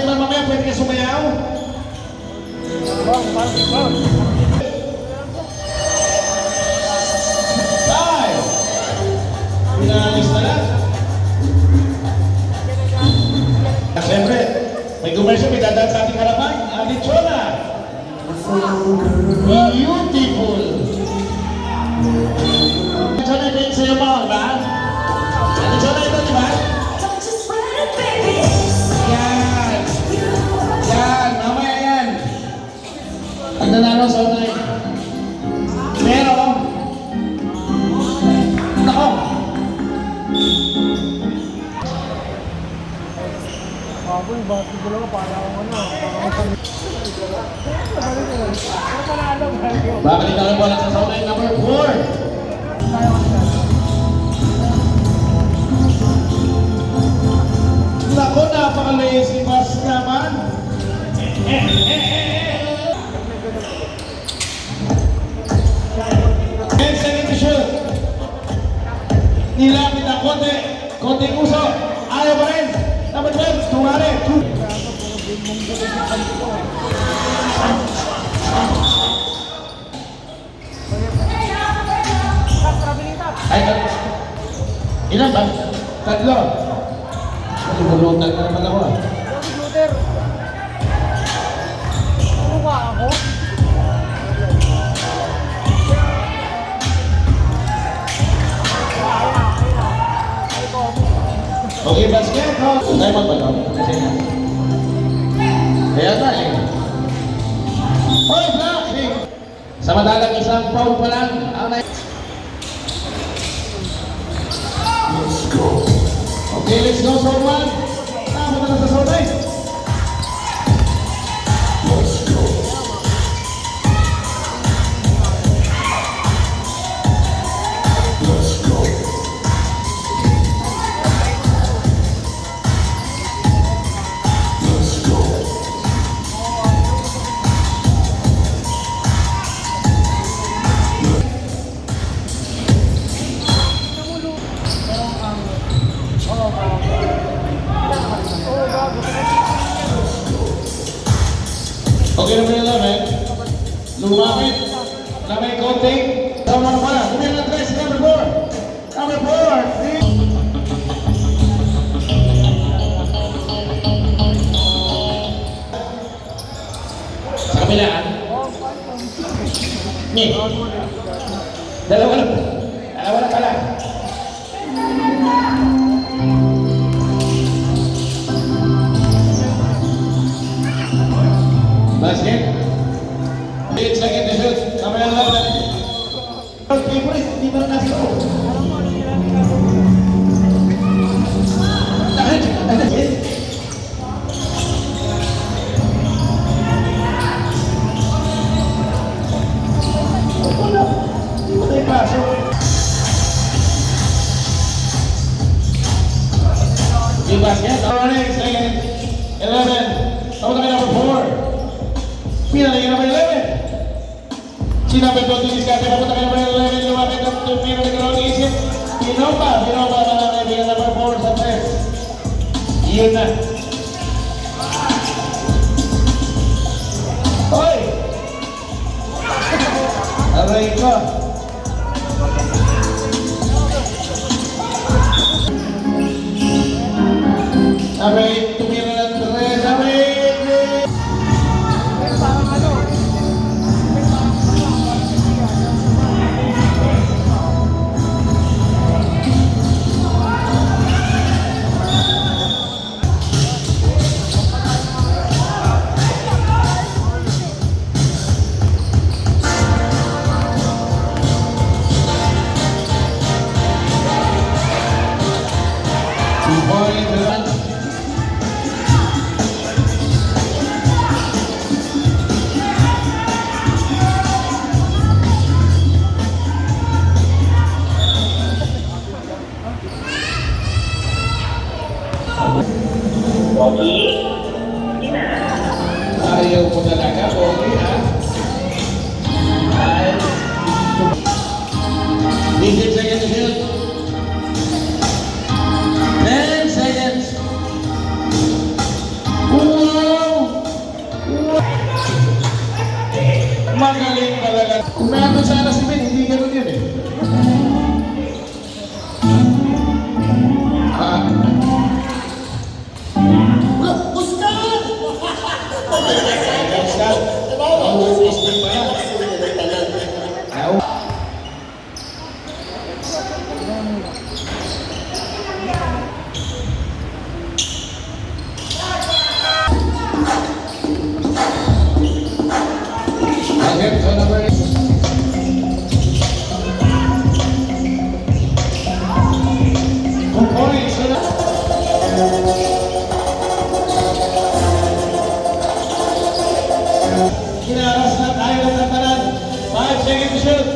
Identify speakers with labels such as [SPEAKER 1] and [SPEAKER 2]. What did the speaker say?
[SPEAKER 1] Kahit na mamaya pwede ka sumayaw. Ay! Pinalis na lang. Siyempre, may commercial, may dadaan sa ating harapan. Alichona. Beautiful. Alichona, ito yung sa'yo mo, ba? Alichona, ito, di ba? Yan. Yan, mamaya yan. Ang nanalo sa online. Pero, nako.
[SPEAKER 2] Baboy, bakit ko lang para ako
[SPEAKER 1] Babalik na lang po lang sa online number 4. Nako, napaka-lazy bus naman. 10 seconds to shoot. Nilapit ang konting uso. Ayaw pa rin. Number 12, tumari. Ay, ilan ba? Tatlo. Nagulutan na naman ako.
[SPEAKER 2] Luther. Ano ba ako?
[SPEAKER 1] Okay, basket. Tayo magpagaw. Kasi nga. Kaya nga eh. Hoy, block! Samantalang isang foul pa lang. Okay, let's go, zone 1. Tama na sa zone 9. Okay na ba yung lamin? Lumapit na may konting. Tama na pala. Tumira na tres, number 4. Number 4. Sa kabilaan. Ni. Dalawa na. Dalawa na pala. Basket. 8 seconds to shoot. Kamaya lang natin. Favorite, hindi ba na nasa ko? Wala. Hindi mo tayo pasok. Okay, basket. Running, second. 11. Tapos kami number 4. Pinalagay number 11. Sinabi ko ito diskarte na punta kayo number 11. Lumapit ang tumiro na gano'n isip. Pinopa na lang kaibigan number 4 sa 3. Yun na. Hoy! Aray ko. Sabi, tumiro ng 3. Sabi, Magaling talaga. Kung nandun sana si Ben, hindi ganun yun eh. Ah.
[SPEAKER 3] Ustad!
[SPEAKER 1] Ustad. Mauustin pa yan. Ayaw. Again, so number 8. Kung points, so Kinaras na tayo ng tatanan. 5 seconds to shoot.